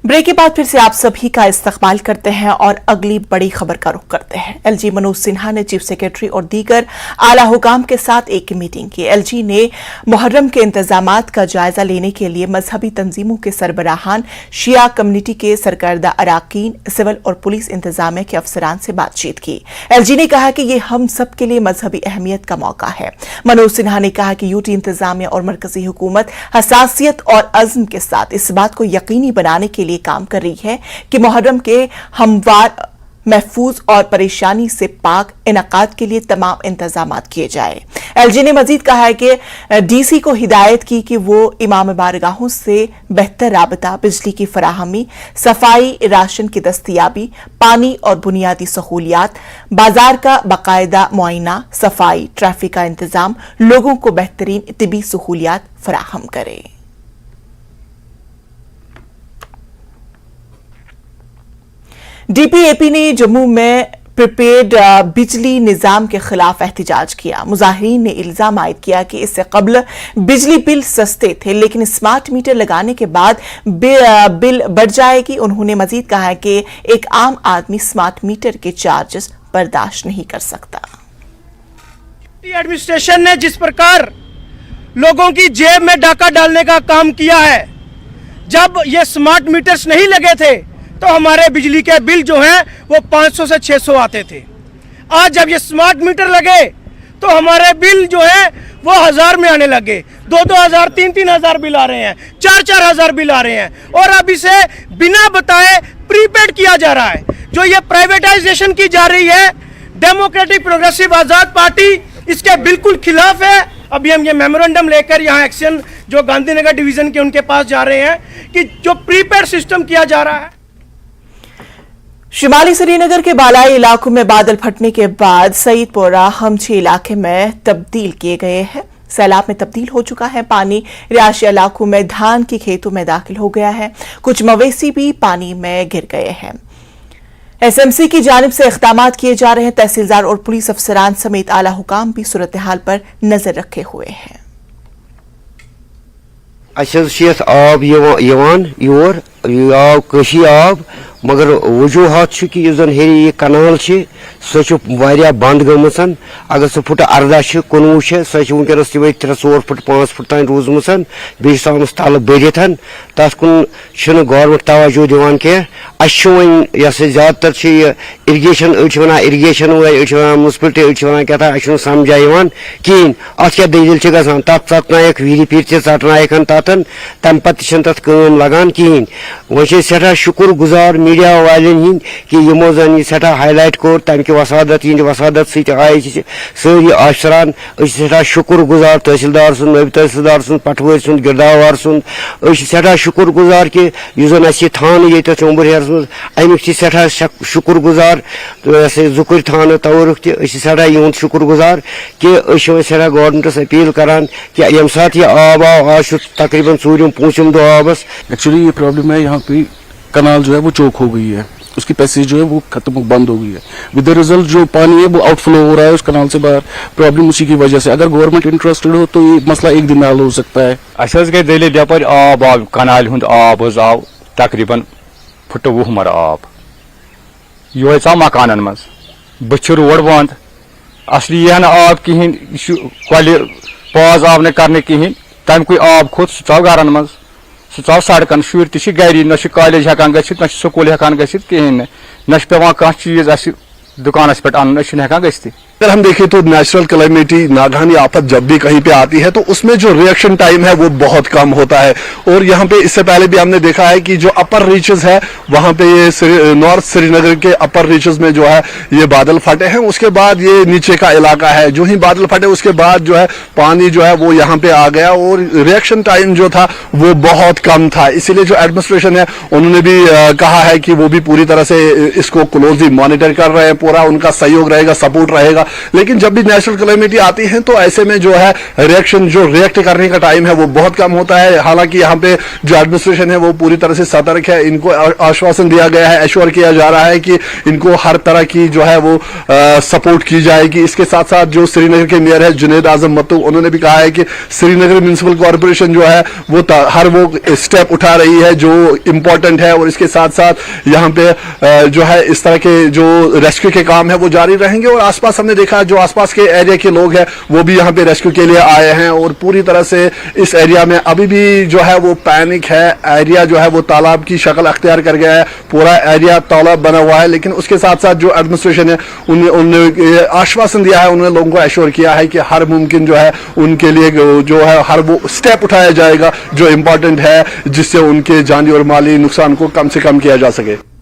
Break के बाद फिर से आप सभी का इस्तकबाल करते हैं और अगली बड़ी खबर का रुख करते हैं। एलजी मनोज सिन्हा ने चीफ सेक्रेटरी और दीगर आला हुकाम के साथ एक मीटिंग की। एलजी ने मुहर्रम के इंतजामात का जायजा लेने के लिए मजहबी तंजीमों के सरबराहान, शिया कम्युनिटी के सरकर्दा अराकीन, सिविल और पुलिस इंतजामिया के अफसरान से बातचीत की। एलजी ने कहा कि ये हम सब के लिए मजहबी अहमियत का मौका है। मनोज सिन्हा ने कहा कि यूटी इंतजामिया और मरकजी हुकूमत हसासियत और अज़्म के साथ इस बात को यकीनी बनाने के लिए काम कर रही है कि मुहर्रम के हमवार, महफूज और परेशानी से पाक इनकाद के लिए तमाम इंतजामात किए जाए। एलजी ने मजीद कहा है कि डीसी को हिदायत की कि वो इमाम बारगाहों से बेहतर राबता, बिजली की फराहमी, सफाई, राशन की दस्तयाबी, पानी और बुनियादी सहूलियात, बाजार का बाकायदा मुआयना, सफाई, ट्रैफिक का इंतजाम, लोगों को बेहतरीन तिबी सहूलियात फराहम करे। डीपीएपी ने जम्मू में प्रीपेड बिजली निजाम के खिलाफ एहतजाज किया। मुजाहिरीन ने इल्जाम आयद किया कि इससे कबल बिजली बिल सस्ते थे, लेकिन स्मार्ट मीटर लगाने के बाद बिल बढ़ जाएगी। उन्होंने मजीद कहा कि एक आम आदमी स्मार्ट मीटर के चार्जेस बर्दाश्त नहीं कर सकता। एडमिनिस्ट्रेशन ने जिस प्रकार लोगों की जेब में डाका डालने का काम किया है, जब ये स्मार्ट मीटर्स नहीं लगे थे तो हमारे बिजली के बिल जो हैं वो 500 से 600 आते थे। आज जब ये स्मार्ट मीटर लगे तो हमारे बिल जो है वो 1000 में आने लगे। 2-2 हजार, 3-3 हजार बिल आ रहे हैं, 4-4 हजार बिल आ रहे हैं, और अब इसे बिना बताए प्रीपेड किया जा रहा है। जो ये प्राइवेटाइजेशन की जा रही है, डेमोक्रेटिक प्रोग्रेसिव आजाद पार्टी इसके बिल्कुल खिलाफ है। अभी हम ये मेमोरेंडम लेकर यहाँ एक्शन जो गांधीनगर डिवीजन के उनके पास जा रहे हैं कि जो प्रीपेड सिस्टम किया जा रहा है। शिमाली श्रीनगर के बालाई इलाकों में बादल फटने के बाद सईदपोरा हमछी इलाके में तब्दील किए गए हैं। सैलाब में तब्दील हो चुका है। पानी रिहायशी इलाकों में धान की खेतों में दाखिल हो गया है। कुछ मवेशी भी पानी में गिर गए हैं। एसएमसी की जानिब से इक़दामात किए जा रहे हैं। तहसीलदार और पुलिस अफसरान समेत आला हुकाम भी सूरत हाल पर नजर रखे हुए हैं। आब योर आव कशी आब, मगर वजूहत कि हेरी यह कनाल सह बंद गमन। अगर सह फुट 18 19 सह वनकस तवे 3-4 फुट 5 फुट तान रूजम बेस तल बरित तथ कुन गवर्नमेंट तवज्जो दिवान कह। वन ज्यादातर irrigation one irrigation one municipality one क्या समझा कहें अत क्या दलील ग तथ षटनायक वीरी पीर षटनायक तथन तम पे तथ लगान कहें। वो सठा शुक्र गुजार मीडिया वालन हिंद कि यमो जन सठा हाईलाइट कोर तमिक वसादत यह वसादत सय सारी अफसरान सठा शुक्र गुजार तहसीलदार सुन, नयब तहसीलदार सुन, पटवारी सुन, गिरदावार सुन सठा शुक्र गुजार कि जन थान ये चौंबरहस मज अमिक सठा शुक्र गुजार जुकुर थान तवरुख सठा युद शुक्र गुजार कि सठा गवर्नमेंटस अपील करान कि यम सात यह आब आव आज तकरीबन 4-5 दो आबस। एक्चुअली ये प्रॉब्लम है, यहाँ पे कनाल जो है वो चौक हो गई है, उसकी पैसेज जो है वो खत्म बंद हो गई है। विद द रिजल्ट जो पानी है वो आउटफ्लो हो रहा है उस कनाल से बाहर। प्रॉब्लम उसी की वजह से, अगर गवर्नमेंट इंटरेस्टेड हो तो ये मसला एक दिन में हल हो सकता है। अस गई दलील यपर आब आव कनाल हुंद आब आव तकरीबन फुट 20 मर आब यो आव मकानन मज बच रोड बंद। असली यह आब कहें कल पाज आव न करने कहें तमिक आब खोत सह गरन मज सह सड़कन शुर त गरी न कॉलेज हेकान गसित न स्कूल हेकान गसित कहें न पेवान कह चीज अस दुकानस पे अन हेकान गसित। अगर हम देखें तो नेचुरल कैलेमिटी नागहानी आफत जब भी कहीं पे आती है तो उसमें जो रिएक्शन टाइम है वो बहुत कम होता है। और यहाँ पे इससे पहले भी हमने देखा है कि जो अपर रीचेस है वहां पे ये नॉर्थ श्रीनगर के अपर रीचेस में जो है ये बादल फटे हैं। उसके बाद ये नीचे का इलाका है, जो ही बादल फटे उसके बाद जो है पानी जो है वो यहाँ पे आ गया और रिएक्शन टाइम जो था वो बहुत कम था। इसीलिए जो एडमिनिस्ट्रेशन है उन्होंने भी कहा है कि वो भी पूरी तरह से इसको क्लोजली मॉनिटर कर रहे हैं, पूरा उनका सहयोग रहेगा, सपोर्ट रहेगा। लेकिन जब भी नेचुरल कैलेमिटी आती है तो ऐसे में जो है रिएक्ट करने का टाइम है वो बहुत कम होता है। हालांकि यहाँ पे जो एडमिनिस्ट्रेशन है वो पूरी तरह से सतर्क है, इनको आश्वासन दिया गया है, एश्योर किया जा रहा है कि इनको हर तरह की जो है वो सपोर्ट की जाएगी। इसके साथ साथ जो श्रीनगर के मेयर है जुनैद आजम मत्तू, उन्होंने भी कहा है कि श्रीनगर म्युनिसिपल कॉर्पोरेशन जो है वो हर वो स्टेप उठा रही है जो इम्पोर्टेंट है, और इसके साथ साथ यहाँ पे जो है इस तरह के जो रेस्क्यू के काम है वो जारी रहेंगे। और आसपास हमने देखा जो आसपास के एरिया के लोग हैं वो भी यहाँ पे रेस्क्यू के लिए आए हैं, और पूरी तरह से इस एरिया में अभी भी जो है वो पैनिक है। एरिया जो है वो तालाब की शक्ल अख्तियार कर गया है, पूरा एरिया तालाब बना हुआ है। लेकिन उसके साथ साथ जो एडमिनिस्ट्रेशन है उन्होंने आश्वासन दिया है, उन्होंने लोगों को एश्योर किया है कि हर मुमकिन जो है उनके लिए जो है हर वो स्टेप उठाया जाएगा जो इम्पोर्टेंट है, जिससे उनके जानी और माली नुकसान को कम से कम किया जा सके।